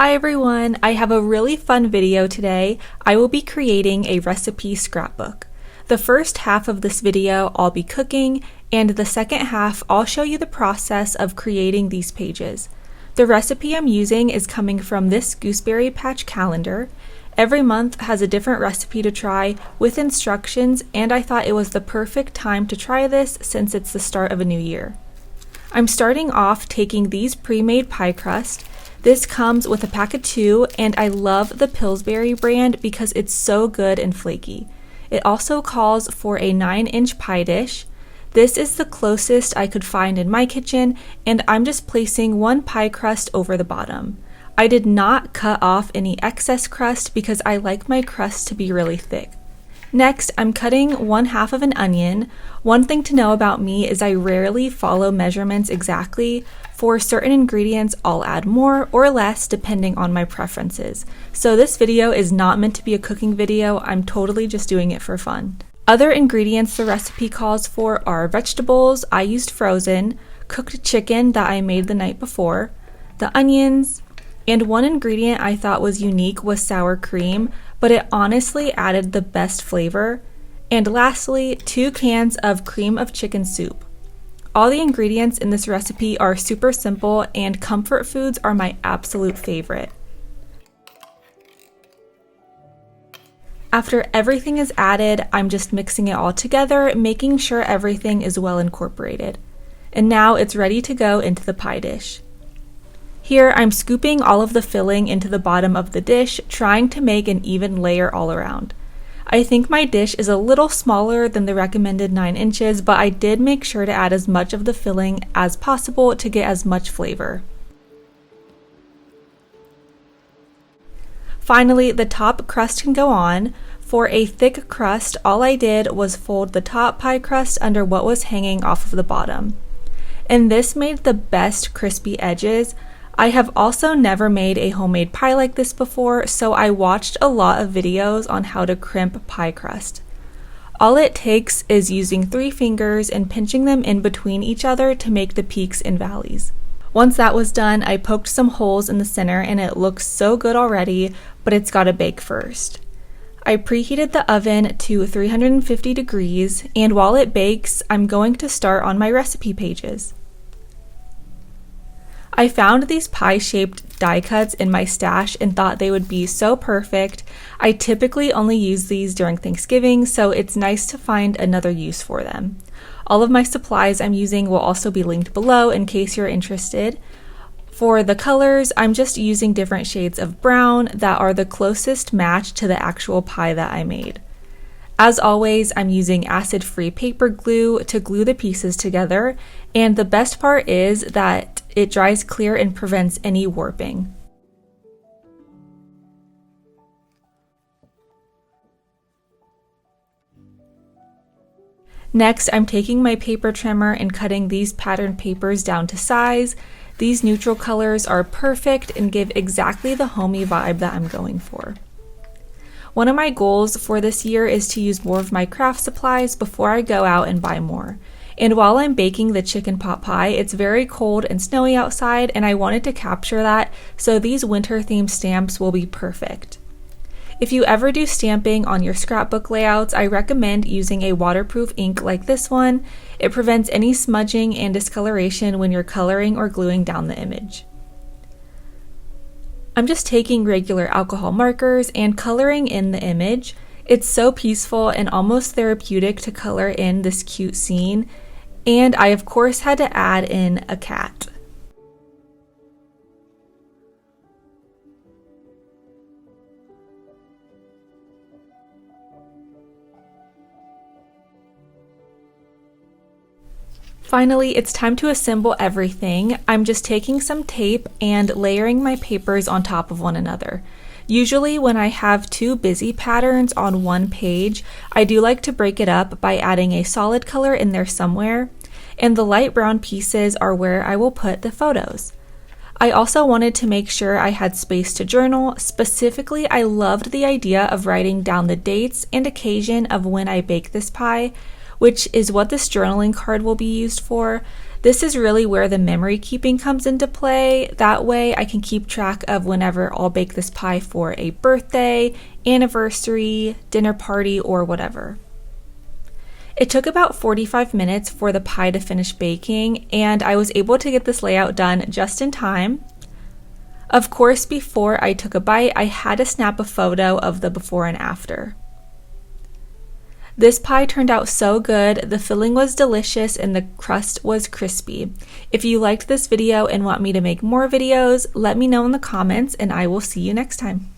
Hi everyone, I have a really fun video today. I will be creating a recipe scrapbook. The first half of this video I'll be cooking, and the second half I'll show you the process of creating these pages. The recipe I'm using is coming from this Gooseberry Patch calendar. Every month has a different recipe to try with instructions, and I thought it was the perfect time to try this since it's the start of a new year. I'm starting off taking these pre-made pie crust. This comes with a pack of 2, and I love the Pillsbury brand because it's so good and flaky. It also calls for a 9-inch pie dish. This is the closest I could find in my kitchen, and I'm just placing one pie crust over the bottom. I did not cut off any excess crust because I like my crust to be really thick. Next, I'm cutting 1/2 of an onion. One thing to know about me is I rarely follow measurements exactly. For certain ingredients, I'll add more or less depending on my preferences. So this video is not meant to be a cooking video, I'm totally just doing it for fun. Other ingredients the recipe calls for are vegetables I used frozen, cooked chicken that I made the night before, the onions, and one ingredient I thought was unique was sour cream, but it honestly added the best flavor. And lastly, 2 cans of cream of chicken soup. All the ingredients in this recipe are super simple, and comfort foods are my absolute favorite. After everything is added, I'm just mixing it all together, making sure everything is well incorporated. And now it's ready to go into the pie dish. Here, I'm scooping all of the filling into the bottom of the dish, trying to make an even layer all around. I think my dish is a little smaller than the recommended 9 inches, but I did make sure to add as much of the filling as possible to get as much flavor. Finally, the top crust can go on. For a thick crust, all I did was fold the top pie crust under what was hanging off of the bottom. And this made the best crispy edges. I have also never made a homemade pie like this before, so I watched a lot of videos on how to crimp pie crust. All it takes is using 3 fingers and pinching them in between each other to make the peaks and valleys. Once that was done, I poked some holes in the center and it looks so good already, but it's gotta bake first. I preheated the oven to 350 degrees, and while it bakes, I'm going to start on my recipe pages. I found these pie-shaped die cuts in my stash and thought they would be so perfect. I typically only use these during Thanksgiving, so it's nice to find another use for them. All of my supplies I'm using will also be linked below in case you're interested. For the colors, I'm just using different shades of brown that are the closest match to the actual pie that I made. As always, I'm using acid-free paper glue to glue the pieces together, and the best part is that it dries clear and prevents any warping. Next, I'm taking my paper trimmer and cutting these patterned papers down to size. These neutral colors are perfect and give exactly the homey vibe that I'm going for. One of my goals for this year is to use more of my craft supplies before I go out and buy more. And while I'm baking the chicken pot pie, it's very cold and snowy outside, and I wanted to capture that, so these winter-themed stamps will be perfect. If you ever do stamping on your scrapbook layouts, I recommend using a waterproof ink like this one. It prevents any smudging and discoloration when you're coloring or gluing down the image. I'm just taking regular alcohol markers and coloring in the image. It's so peaceful and almost therapeutic to color in this cute scene, and I of course had to add in a cat. Finally, it's time to assemble everything. I'm just taking some tape and layering my papers on top of one another. Usually when I have 2 busy patterns on one page, I do like to break it up by adding a solid color in there somewhere, and the light brown pieces are where I will put the photos. I also wanted to make sure I had space to journal. Specifically, I loved the idea of writing down the dates and occasion of when I bake this pie, which is what this journaling card will be used for. This is really where the memory keeping comes into play. That way I can keep track of whenever I'll bake this pie for a birthday, anniversary, dinner party, or whatever. It took about 45 minutes for the pie to finish baking, and I was able to get this layout done just in time. Of course, before I took a bite, I had to snap a photo of the before and after. This pie turned out so good. The filling was delicious and the crust was crispy. If you liked this video and want me to make more videos, let me know in the comments and I will see you next time.